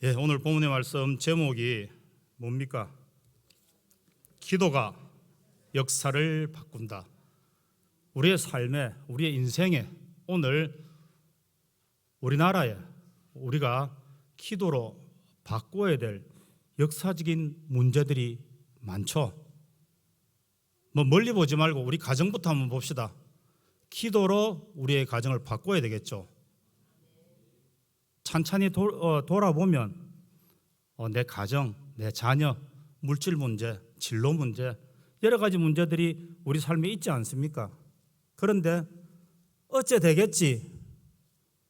오늘 본문의 말씀 제목이 뭡니까? 기도가 역사를 바꾼다. 우리의 삶에, 우리의 인생에, 오늘 우리나라에 우리가 기도로 바꿔야 될 역사적인 문제들이 많죠. 멀리 보지 말고 우리 가정부터 한번 봅시다. 기도로 우리의 가정을 바꿔야 되겠죠. 찬찬히 돌아보면 내 가정, 내 자녀, 물질 문제, 진로 문제, 여러 가지 문제들이 우리 삶에 있지 않습니까? 그런데 어째 되겠지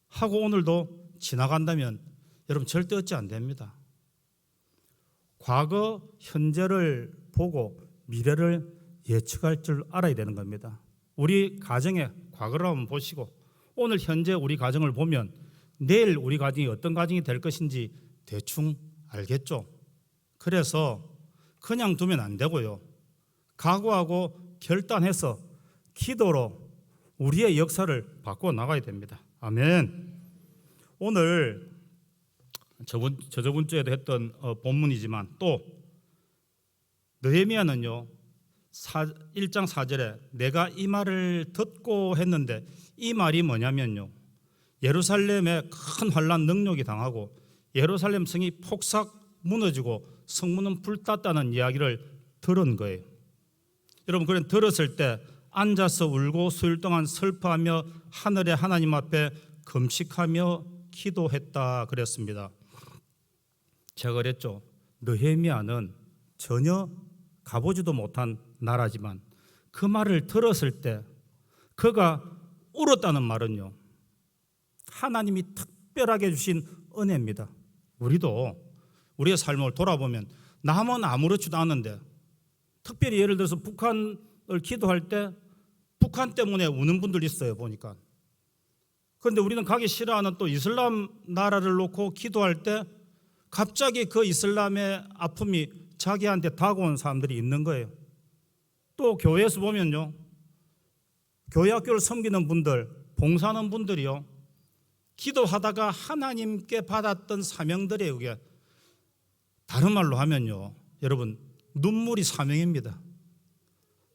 하고 오늘도 지나간다면 여러분 절대 어째 안 됩니다. 과거, 현재를 보고 미래를 예측할 줄 알아야 되는 겁니다. 우리 가정의 과거를 한번 보시고 오늘 현재 우리 가정을 보면 내일 우리 가정이 어떤 가정이 될 것인지 대충 알겠죠. 그래서 그냥 두면 안 되고요. 각오하고 결단해서 기도로 우리의 역사를 바꿔 나가야 됩니다. 아멘. 오늘 저번 주에도 했던 본문이지만 또 느헤미야는요 1장 4절에 내가 이 말을 듣고 했는데 이 말이 뭐냐면요, 예루살렘에 큰 환란 능력이 당하고 예루살렘 성이 폭삭 무너지고 성문은 불탔다는 이야기를 들은 거예요. 여러분, 그런 들었을 때 앉아서 울고 수일 동안 슬퍼하며 하늘의 하나님 앞에 금식하며 기도했다 그랬습니다. 제가 그랬죠. 느헤미야는 전혀 가보지도 못한 나라지만 그 말을 들었을 때 그가 울었다는 말은요, 하나님이 특별하게 주신 은혜입니다. 우리도 우리의 삶을 돌아보면 남은 아무렇지도 않은데, 특별히 예를 들어서 북한을 기도할 때 북한 때문에 우는 분들 있어요 보니까. 그런데 우리는 가기 싫어하는 또 이슬람 나라를 놓고 기도할 때 갑자기 그 이슬람의 아픔이 자기한테 다가온 사람들이 있는 거예요. 또 교회에서 보면요, 교회 학교를 섬기는 분들, 봉사하는 분들이요, 기도하다가 하나님께 받았던 사명들에 의해, 다른 말로 하면요, 여러분, 눈물이 사명입니다.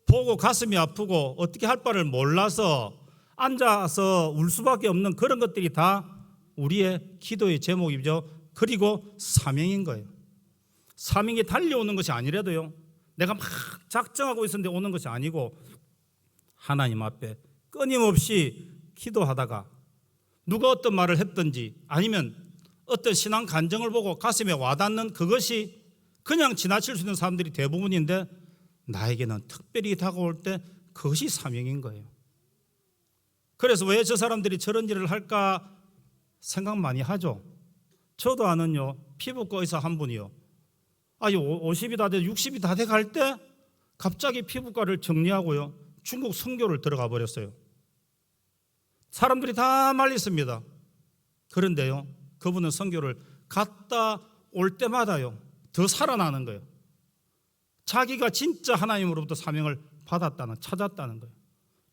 보고 가슴이 아프고 어떻게 할 바를 몰라서 앉아서 울 수밖에 없는 그런 것들이 다 우리의 기도의 제목이죠. 그리고 사명인 거예요. 사명이 달려오는 것이 아니라도요, 내가 막 작정하고 있었는데 오는 것이 아니고 하나님 앞에 끊임없이 기도하다가 누가 어떤 말을 했든지 아니면 어떤 신앙 간증을 보고 가슴에 와닿는 그것이 그냥 지나칠 수 있는 사람들이 대부분인데, 나에게는 특별히 다가올 때 그것이 사명인 거예요. 그래서 왜 저 사람들이 저런 일을 할까 생각 많이 하죠. 저도 아는요, 피부과 의사 한 분이요, 50이 다 돼 60이 다 돼 갈 때 갑자기 피부과를 정리하고요 중국 선교를 들어가 버렸어요. 사람들이 다 말렸습니다. 그런데요, 그분은 선교를 갔다 올 때마다요 더 살아나는 거예요. 자기가 진짜 하나님으로부터 사명을 찾았다는 거예요.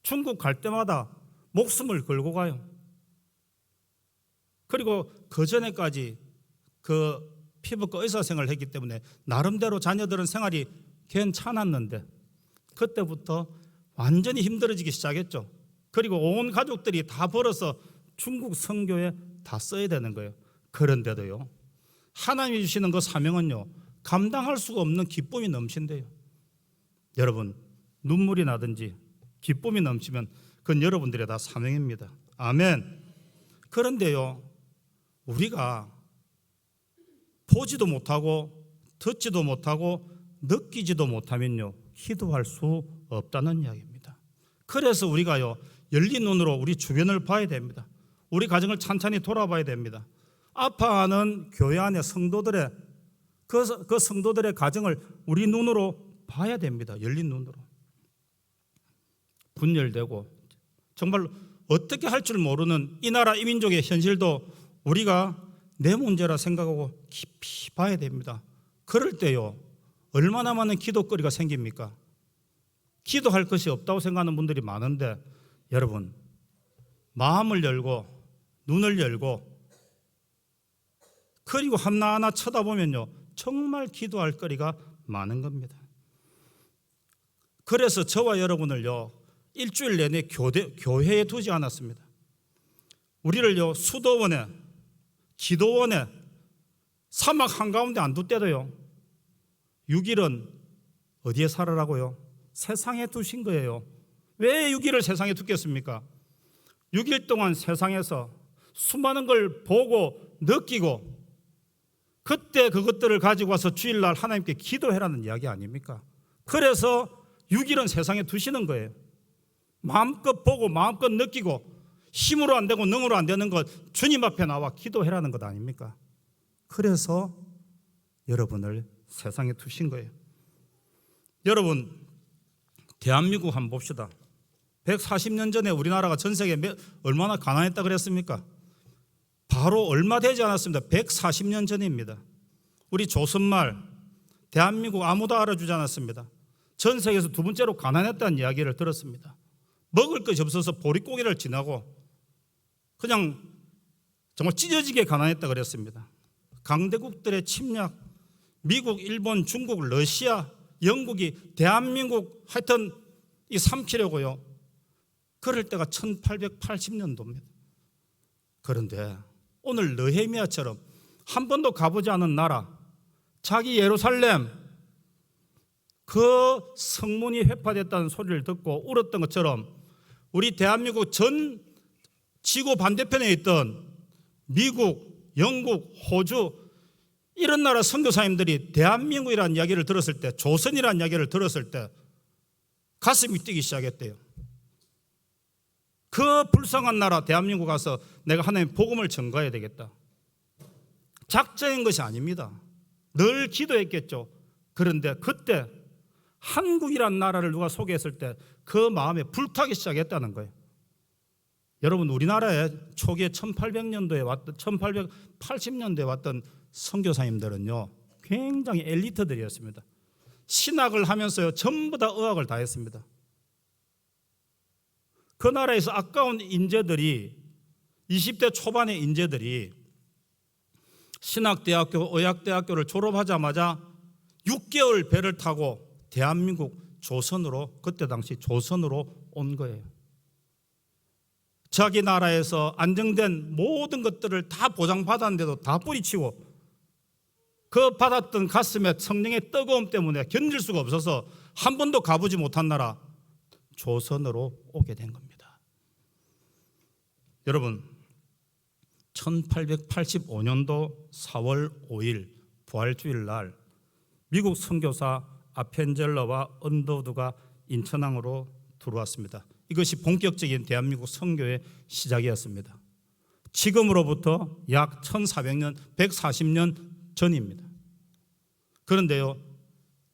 중국 갈 때마다 목숨을 걸고 가요. 그리고 그 전에까지 그 피부과 의사 생활을 했기 때문에 나름대로 자녀들은 생활이 괜찮았는데 그때부터 완전히 힘들어지기 시작했죠. 그리고 온 가족들이 다 벌어서 중국 선교에 다 써야 되는 거예요. 그런데도요, 하나님이 주시는 그 사명은요 감당할 수가 없는 기쁨이 넘친대요. 여러분, 눈물이 나든지 기쁨이 넘치면 그건 여러분들의 다 사명입니다. 아멘. 그런데요, 우리가 보지도 못하고 듣지도 못하고 느끼지도 못하면요 기도할 수 없다는 이야기입니다. 그래서 우리가요 열린 눈으로 우리 주변을 봐야 됩니다. 우리 가정을 찬찬히 돌아봐야 됩니다. 아파하는 교회 안의 성도들의 그 성도들의 가정을 우리 눈으로 봐야 됩니다. 열린 눈으로. 분열되고 정말 어떻게 할 줄 모르는 이 나라 이 민족의 현실도 우리가 내 문제라 생각하고 깊이 봐야 됩니다. 그럴 때요 얼마나 많은 기도거리가 생깁니까? 기도할 것이 없다고 생각하는 분들이 많은데, 여러분, 마음을 열고 눈을 열고 그리고 하나하나 쳐다보면요, 정말 기도할 거리가 많은 겁니다. 그래서 저와 여러분을요, 일주일 내내 교회에 두지 않았습니다. 우리를요, 수도원에, 기도원에, 사막 한가운데 안 뒀대도요, 6일은 어디에 살으라고요? 세상에 두신 거예요. 왜 6일을 세상에 두겠습니까? 6일 동안 세상에서 수많은 걸 보고 느끼고 그때 그것들을 가지고 와서 주일날 하나님께 기도해라는 이야기 아닙니까? 그래서 6일은 세상에 두시는 거예요. 마음껏 보고 마음껏 느끼고 힘으로 안 되고 능으로 안 되는 것 주님 앞에 나와 기도해라는 것 아닙니까? 그래서 여러분을 세상에 두신 거예요. 여러분, 대한민국 한번 봅시다. 140년 전에 우리나라가 전 세계에 얼마나 가난했다 그랬습니까? 바로 얼마 되지 않았습니다. 140년 전입니다. 우리 조선말, 대한민국 아무도 알아주지 않았습니다. 전 세계에서 두 번째로 가난했다는 이야기를 들었습니다. 먹을 것이 없어서 보릿고개를 지나고 그냥 정말 찢어지게 가난했다 그랬습니다. 강대국들의 침략, 미국, 일본, 중국, 러시아, 영국이 대한민국 하여튼 이 삼키려고요. 그럴 때가 1880년도입니다. 그런데 오늘 느헤미야처럼 한 번도 가보지 않은 나라, 자기 예루살렘 그 성문이 회파됐다는 소리를 듣고 울었던 것처럼 우리 대한민국 전 지구 반대편에 있던 미국, 영국, 호주 이런 나라 선교사님들이 대한민국이라는 이야기를 들었을 때, 조선이라는 이야기를 들었을 때 가슴이 뛰기 시작했대요. 그 불쌍한 나라 대한민국 가서 내가 하나님 복음을 전가해야 되겠다. 작정인 것이 아닙니다. 늘 기도했겠죠. 그런데 그때 한국이란 나라를 누가 소개했을 때 그 마음에 불타기 시작했다는 거예요. 여러분, 우리나라에 초기에 1800년도에 왔던 1880년대에 왔던 선교사님들은요, 굉장히 엘리트들이었습니다. 신학을 하면서요, 전부 다 의학을 다 했습니다. 그 나라에서 아까운 인재들이 20대 초반의 인재들이 신학대학교, 의학대학교를 졸업하자마자 6개월 배를 타고 대한민국 조선으로, 그때 당시 조선으로 온 거예요. 자기 나라에서 안정된 모든 것들을 다 보장받았는데도 다 뿌리치고 그 받았던 가슴에 성령의 뜨거움 때문에 견딜 수가 없어서 한 번도 가보지 못한 나라 조선으로 오게 된 겁니다. 여러분, 1885년도 4월 5일 부활주일 날 미국 선교사 아펜젤러와 언더우드가 인천항으로 들어왔습니다. 이것이 본격적인 대한민국 선교의 시작이었습니다. 지금으로부터 약 1400년, 140년 전입니다. 그런데요,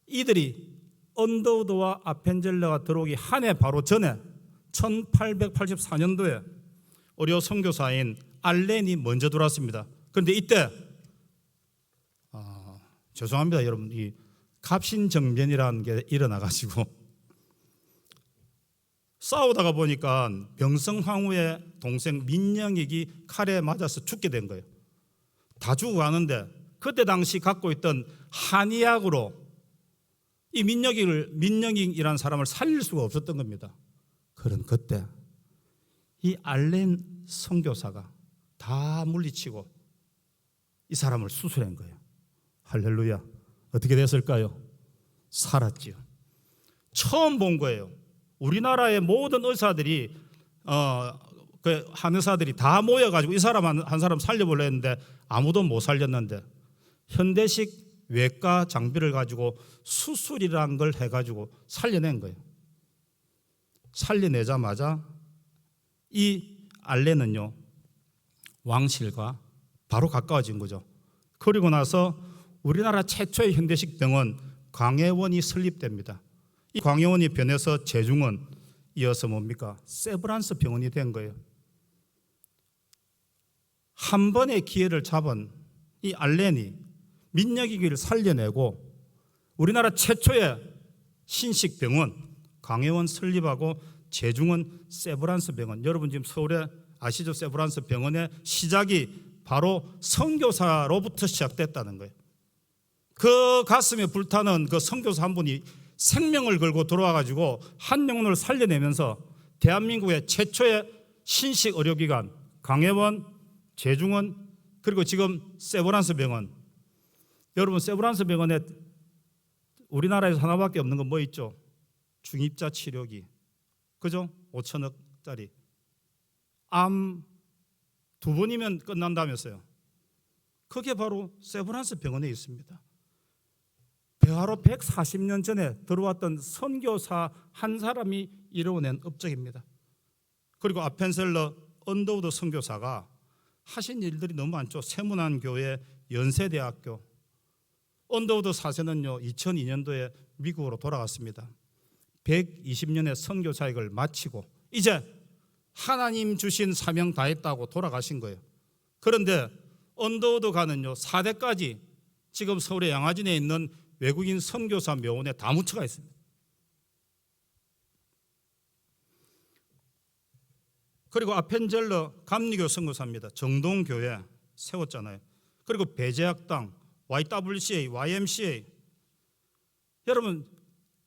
이들이 언더우드와 아펜젤러가 들어오기 한 해 바로 전에 1884년도에 어려 선교사인 알렌이 먼저 들어왔습니다. 그런데 이때 죄송합니다, 여러분, 이 갑신정변이라는 게 일어나가지고 싸우다가 보니까 병성황후의 동생 민영익이 칼에 맞아서 죽게 된 거예요. 다 죽어가는데 그때 당시 갖고 있던 한의학으로 이 민영익이라는 사람을 살릴 수가 없었던 겁니다. 그런 그때 이 알렌 선교사가 다 물리치고 이 사람을 수술한 거예요. 할렐루야. 어떻게 됐을까요? 살았지요. 처음 본 거예요. 우리나라의 모든 의사들이 그 한의사들이 다 모여가지고 이 사람 한 사람 살려보려 했는데 아무도 못 살렸는데 현대식 외과 장비를 가지고 수술이라는 걸 해가지고 살려낸 거예요. 살려내자마자 이 알렌은요, 왕실과 바로 가까워진 거죠. 그리고 나서 우리나라 최초의 현대식 병원 광해원이 설립됩니다. 이 광해원이 변해서 제중원, 이어서 뭡니까? 세브란스 병원이 된 거예요. 한 번의 기회를 잡은 이 알렌이 민영익을 살려내고 우리나라 최초의 신식병원 광해원 설립하고 제중원 세브란스 병원, 여러분 지금 서울에 아시죠? 세브란스 병원의 시작이 바로 선교사로부터 시작됐다는 거예요. 그 가슴에 불타는 그 선교사 한 분이 생명을 걸고 들어와 가지고 한 영혼을 살려내면서 대한민국의 최초의 신식 의료기관 강혜원, 제중원, 그리고 지금 세브란스 병원. 여러분, 세브란스 병원에 우리나라에서 하나밖에 없는 건 뭐 있죠? 중입자 치료기, 그죠? 5천억짜리. 암 2번이면 끝난다면서요. 그게 바로 세브란스 병원에 있습니다. 바로 140년 전에 들어왔던 선교사 한 사람이 이루어낸 업적입니다. 그리고 아펜셀러 언더우드 선교사가 하신 일들이 너무 많죠. 세문안교회, 연세대학교. 언더우드 사세는요 2002년도에 미국으로 돌아갔습니다. 120년의 선교 사역을 마치고 이제 하나님 주신 사명 다했다고 돌아가신 거예요. 그런데 언더우드 가는요 4대까지 지금 서울의 양화진에 있는 외국인 선교사 묘원에 다 묻혀가 있습니다. 그리고 아펜젤러 감리교 선교사입니다. 정동교회 세웠잖아요. 그리고 배제학당, YWCA, YMCA. 여러분,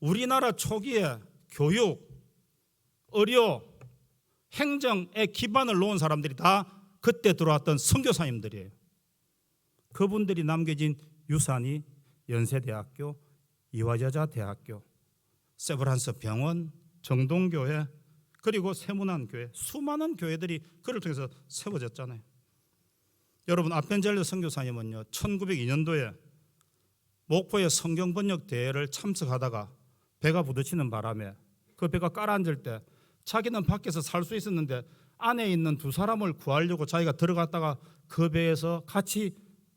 우리나라 초기에 교육, 의료, 행정에 기반을 놓은 사람들이 다 그때 들어왔던 선교사님들이에요. 그분들이 남겨진 유산이 연세대학교, 이화여자대학교, 세브란스 병원, 정동교회, 그리고 세문안교회, 수많은 교회들이 그를 통해서 세워졌잖아요. 여러분, 아펜젤러 선교사님은요 1902년도에 목포의 성경 번역 대회를 참석하다가 배가 부딪히는 바람에 그 배가 깔아앉을 때 자기는 밖에서 살 수 있었는데 안에 있는 2사람을 구하려고 자기가 들어갔다가 그 배에서 같이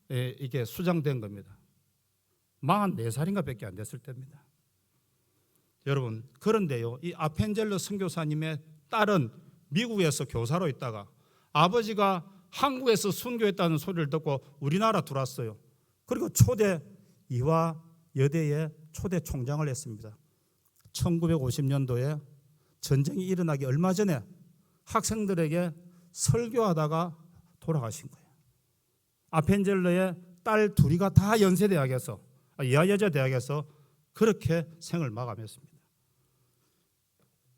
이게 수장된 겁니다. 44살인가 밖에 안 됐을 때입니다. 여러분, 그런데요 이 아펜젤러 선교사님의 딸은 미국에서 교사로 있다가 아버지가 한국에서 순교했다는 소리를 듣고 우리나라 들어왔어요. 그리고 초대 이화여대의 초대 총장을 했습니다. 1950년도에 전쟁이 일어나기 얼마 전에 학생들에게 설교하다가 돌아가신 거예요. 아펜젤러의 딸 둘이가 다 연세대학에서 이화여자대학에서 그렇게 생을 마감했습니다.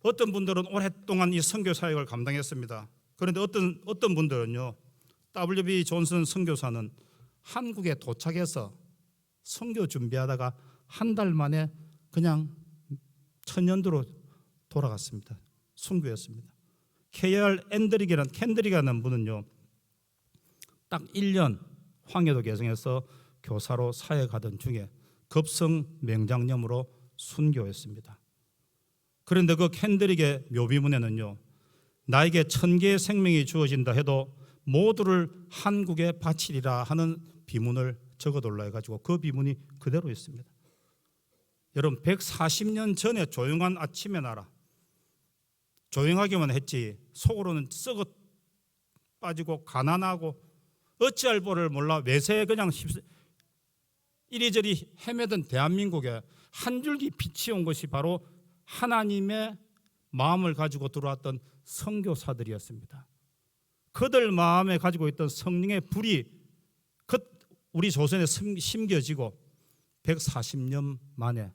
어떤 분들은 오랫동안 이 선교 사역을 감당했습니다. 그런데 어떤 분들은요 W.B. 존슨 선교사는 한국에 도착해서 선교 준비하다가 한 달 만에 그냥 천년도로 돌아갔습니다. 순교했습니다. K.R. 캔드릭이라는 분은요 딱 1년 황해도 개성에서 교사로 사역하던 중에 급성 맹장염으로 순교했습니다. 그런데 그 캔드릭의 묘비문에는요 나에게 1000개의 생명이 주어진다 해도 모두를 한국에 바치리라 하는 비문을 적어둘라 해가지고 그 비문이 그대로 있습니다. 여러분, 140년 전에 조용한 아침의 나라, 조용하기만 했지 속으로는 썩어 빠지고 가난하고 어찌할 바를 몰라 외세에 그냥 이리저리 헤매던 대한민국에 한 줄기 빛이 온 것이 바로 하나님의 마음을 가지고 들어왔던 선교사들이었습니다. 그들 마음에 가지고 있던 성령의 불이 우리 조선에 심겨지고 140년 만에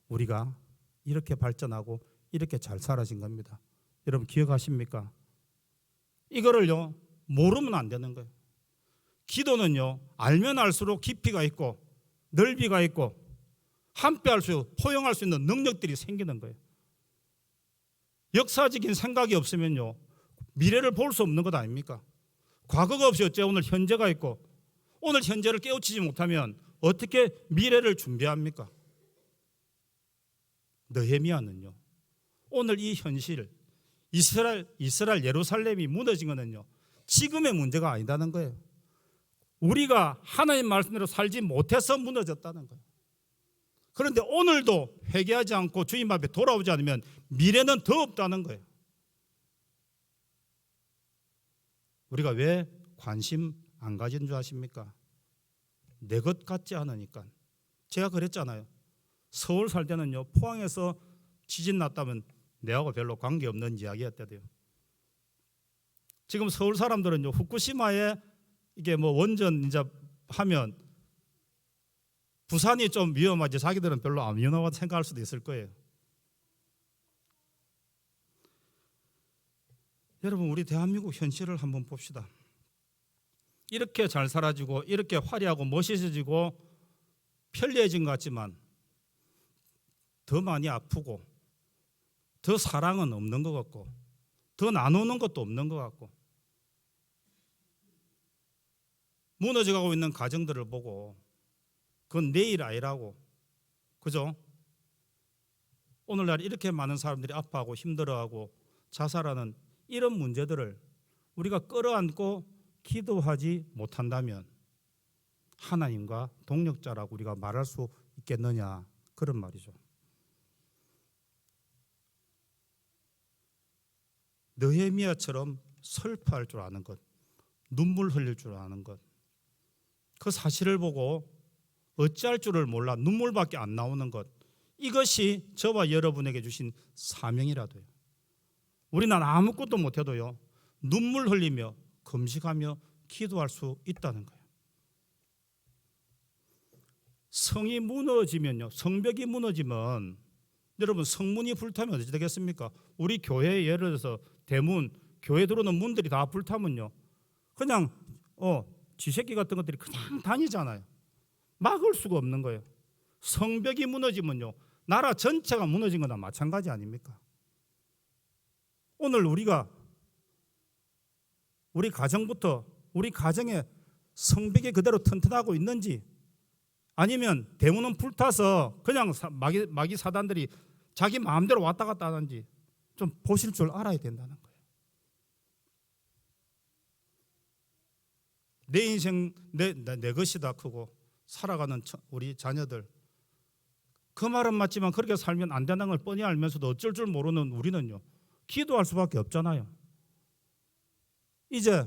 우리가 이렇게 발전하고 이렇게 잘 살아진 겁니다. 여러분 기억하십니까? 이거를요 모르면 안 되는 거예요. 기도는요 알면 알수록 깊이가 있고 넓이가 있고 포용할 수 있는 능력들이 생기는 거예요. 역사적인 생각이 없으면요 미래를 볼 수 없는 것 아닙니까? 과거가 없이 어째 오늘 현재가 있고 오늘 현재를 깨우치지 못하면 어떻게 미래를 준비합니까? 느헤미야는요 오늘 이 현실 이스라엘 예루살렘이 무너진 것은요 지금의 문제가 아니다는 거예요. 우리가 하나님 말씀대로 살지 못해서 무너졌다는 거예요. 그런데 오늘도 회개하지 않고 주님 앞에 돌아오지 않으면 미래는 더 없다는 거예요. 우리가 왜 관심 안 가진 줄 아십니까? 내 것 같지 않으니까. 제가 그랬잖아요. 서울 살 때는요 포항에서 지진 났다면 내하고 별로 관계없는 이야기였대요. 지금 서울 사람들은요 후쿠시마에 이게 뭐 원전 이제 하면 부산이 좀 위험하지 자기들은 별로 안 위험하다고 생각할 수도 있을 거예요. 여러분, 우리 대한민국 현실을 한번 봅시다. 이렇게 잘 살아지고 이렇게 화려하고 멋있어지고 편리해진 것 같지만 더 많이 아프고 더 사랑은 없는 것 같고 더 나누는 것도 없는 것 같고 무너져가고 있는 가정들을 보고 그건 내일 아니라고, 그죠? 오늘날 이렇게 많은 사람들이 아파하고 힘들어하고 자살하는 이런 문제들을 우리가 끌어안고 기도하지 못한다면 하나님과 동력자라고 우리가 말할 수 있겠느냐, 그런 말이죠. 느헤미야처럼 슬퍼할 줄 아는 것, 눈물 흘릴 줄 아는 것, 그 사실을 보고 어찌할 줄을 몰라 눈물밖에 안 나오는 것, 이것이 저와 여러분에게 주신 사명이라도요. 우리는 아무것도 못해도요 눈물 흘리며 금식하며 기도할 수 있다는 거예요. 성이 무너지면요, 성벽이 무너지면 여러분 성문이 불타면 어떻게 되겠습니까? 우리 교회 예를 들어서 대문, 교회 들어오는 문들이 다 불타면요 그냥 쥐새끼 같은 것들이 그냥 다니잖아요. 막을 수가 없는 거예요. 성벽이 무너지면요 나라 전체가 무너진 거나 마찬가지 아닙니까? 오늘 우리가 우리 가정부터 우리 가정에 성벽이 그대로 튼튼하고 있는지, 아니면 대문은 불타서 그냥 마귀 사단들이 자기 마음대로 왔다 갔다 하는지 좀 보실 줄 알아야 된다는 거예요. 내 인생 내 것이다 크고 살아가는 우리 자녀들, 그 말은 맞지만 그렇게 살면 안 된다는 걸 뻔히 알면서도 어쩔 줄 모르는 우리는요 기도할 수밖에 없잖아요. 이제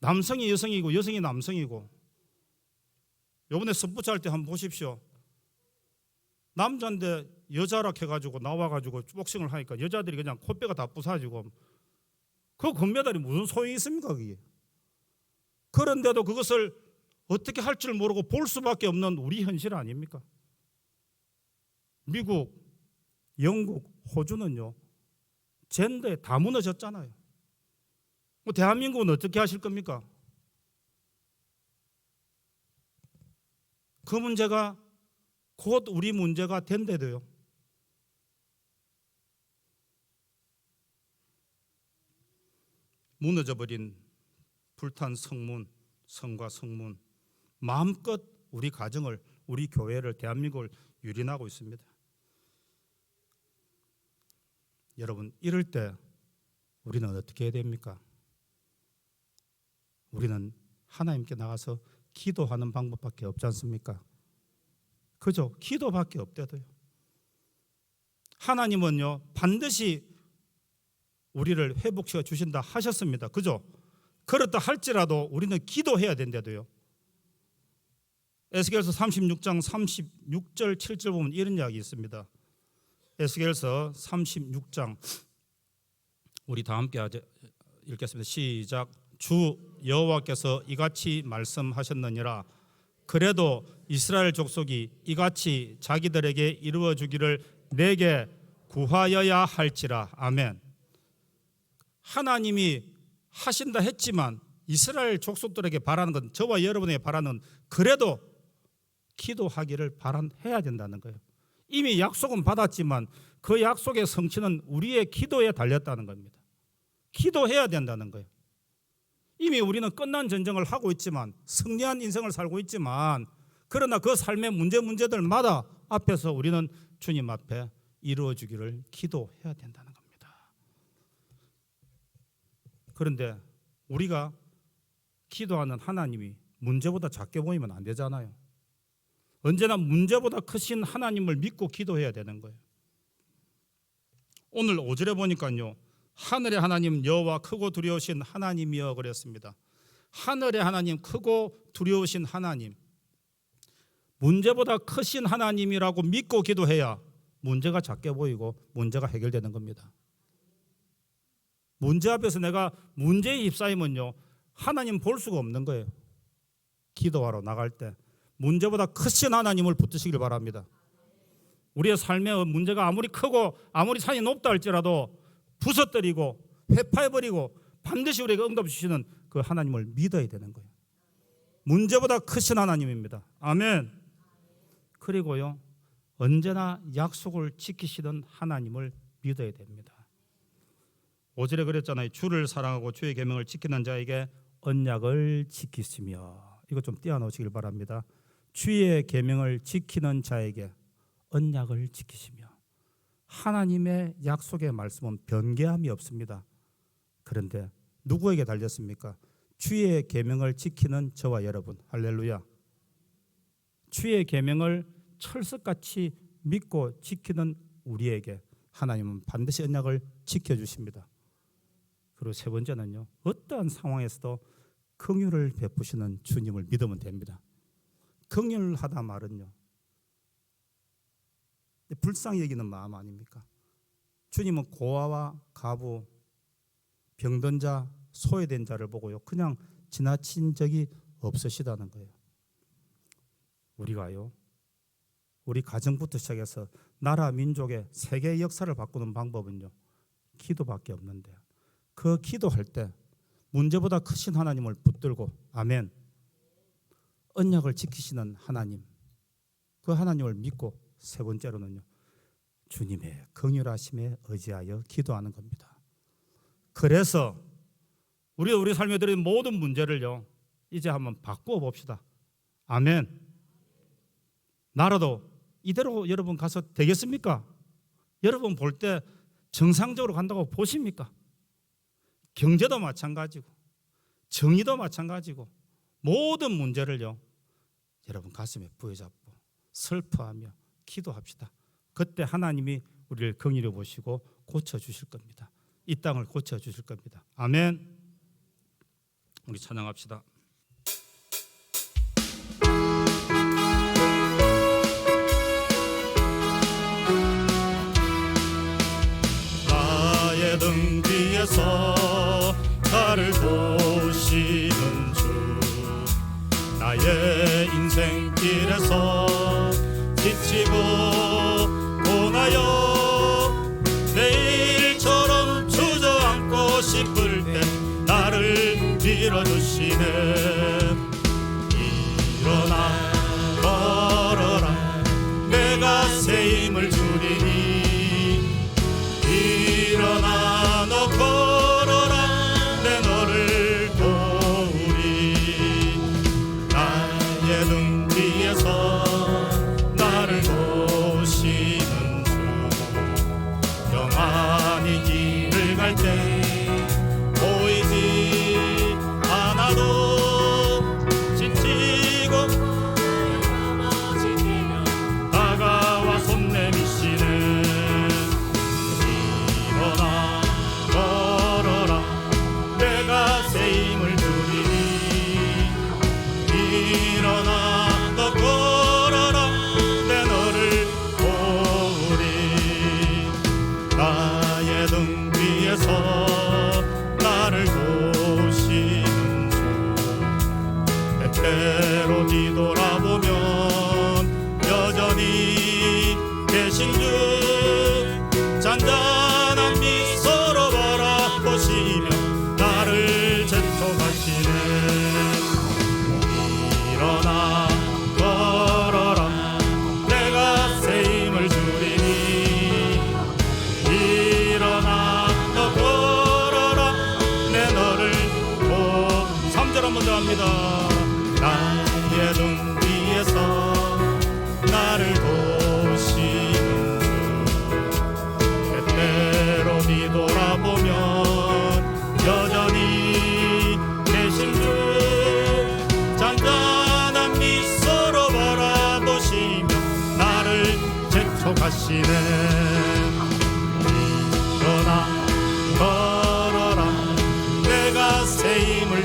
남성이 여성이고 여성이 남성이고, 요번에 선부차할 때 한번 보십시오. 남자인데 여자라 해가지고 나와가지고 복싱을 하니까 여자들이 그냥 콧배가 다 부사지고, 그 금메달이 무슨 소용이 있습니까 그게? 그런데도 그것을 어떻게 할 줄 모르고 볼 수밖에 없는 우리 현실 아닙니까? 미국, 영국, 호주는요 젠더에 다 무너졌잖아요. 대한민국은 어떻게 하실 겁니까? 그 문제가 곧 우리 문제가 된대도요. 무너져버린 불탄 성문, 성과 성문, 마음껏 우리 가정을, 우리 교회를, 대한민국을 유린하고 있습니다. 여러분, 이럴 때 우리는 어떻게 해야 됩니까? 우리는 하나님께 나가서 기도하는 방법밖에 없지 않습니까? 그죠? 기도밖에 없대도요. 하나님은요 반드시 우리를 회복시켜 주신다 하셨습니다. 그죠? 그렇다 할지라도 우리는 기도해야 된대도요. 에스겔서 36장 36절 7절 보면 이런 이야기 있습니다. 에스겔서 36장 우리 다 함께 읽겠습니다. 시작. 주 여호와께서 이같이 말씀하셨느니라. 그래도 이스라엘 족속이 이같이 자기들에게 이루어 주기를 내게 구하여야 할지라. 아멘. 하나님이 하신다 했지만 이스라엘 족속들에게 바라는 건, 저와 여러분에게 바라는, 그래도 기도하기를 해야 된다는 거예요. 이미 약속은 받았지만 그 약속의 성취는 우리의 기도에 달렸다는 겁니다. 기도해야 된다는 거예요. 이미 우리는 끝난 전쟁을 하고 있지만, 승리한 인생을 살고 있지만, 그러나 그 삶의 문제들마다 앞에서 우리는 주님 앞에 이루어주기를 기도해야 된다는 겁니다. 그런데 우리가 기도하는 하나님이 문제보다 작게 보이면 안 되잖아요. 언제나 문제보다 크신 하나님을 믿고 기도해야 되는 거예요. 오늘 5절에 보니까요, 하늘의 하나님 여호와 크고 두려우신 하나님이여 그랬습니다. 하늘의 하나님, 크고 두려우신 하나님, 문제보다 크신 하나님이라고 믿고 기도해야 문제가 작게 보이고 문제가 해결되는 겁니다. 문제 앞에서 내가 문제에 휩싸이면요 하나님 볼 수가 없는 거예요. 기도하러 나갈 때 문제보다 크신 하나님을 붙드시길 바랍니다. 우리의 삶의 문제가 아무리 크고 아무리 산이 높다 할지라도 부서뜨리고 회파해버리고 반드시 우리에게 응답 주시는 그 하나님을 믿어야 되는 거예요. 문제보다 크신 하나님입니다. 아멘. 그리고요, 언제나 약속을 지키시던 하나님을 믿어야 됩니다. 5절에 그랬잖아요. 주를 사랑하고 주의 계명을 지키는 자에게 언약을 지키시며. 이거 좀 띄워놓으시길 바랍니다. 주의 계명을 지키는 자에게 언약을 지키시며. 하나님의 약속의 말씀은 변개함이 없습니다. 그런데 누구에게 달렸습니까? 주의 계명을 지키는 저와 여러분. 할렐루야. 주의 계명을 철석같이 믿고 지키는 우리에게 하나님은 반드시 언약을 지켜주십니다. 그리고 세 번째는요, 어떠한 상황에서도 긍휼을 베푸시는 주님을 믿으면 됩니다. 긍휼하다 말은요, 불쌍히 여기는 마음 아닙니까? 주님은 고아와 가부, 병든 자, 소외된 자를 보고요, 그냥 지나친 적이 없으시다는 거예요. 우리가요, 우리 가정부터 시작해서 나라, 민족의 세계의 역사를 바꾸는 방법은요, 기도밖에 없는데요. 그 기도할 때 문제보다 크신 하나님을 붙들고, 아멘, 언약을 지키시는 하나님, 그 하나님을 믿고, 세 번째로는요, 주님의 긍휼하심에 의지하여 기도하는 겁니다. 그래서 우리 삶에 들어있는 모든 문제를요, 이제 한번 바꾸어 봅시다. 아멘. 나라도 이대로 여러분 가서 되겠습니까? 여러분 볼 때 정상적으로 간다고 보십니까? 경제도 마찬가지고 정의도 마찬가지고 모든 문제를요, 여러분 가슴에 부여잡고 슬퍼하며 기도합시다. 그때 하나님이 우리를 긍휼히 보시고 고쳐주실 겁니다. 이 땅을 고쳐주실 겁니다. 아멘. 우리 찬양합시다. 나의 등 뒤에서 나를 도우시는 주, 나의 인생길에서 지치고 고나여 내일처럼 주저앉고 싶을 때 나를 밀어주시네. 일어나 걸어라, 내가 새 힘을 주리니. 일어나 너 걸어라, 내 너를 도우리. 나의 등 뒤에서 나를 도우시는 주, 영원히 길을 갈 때 보이지 않아도 지치고 넘어지면 다가와 손 내미시네. 일어나 걸어라, 내가 새 힘을 주리니. 일어나 너 걸어라, 내 너를 도우리. 나의 등 뒤에서 나를 도우시는 주, 때때로 뒤돌아보면 여전히 계신 주, 잔잔한 미소로 바라보시며 나를 재촉하시네. 일어나 걸어라, 내가 새 힘을 주리니. 일어나 너 걸어라, 내 너를 3절 한 번 더 합니다. 나의 등 뒤에서 나를 도우시는 주, 때때로 뒤돌아보면 여전히 계신 주, 잔잔한 미소로 바라보시며 나를 재촉하시네. 일어나 걸어라, 내가 새 힘을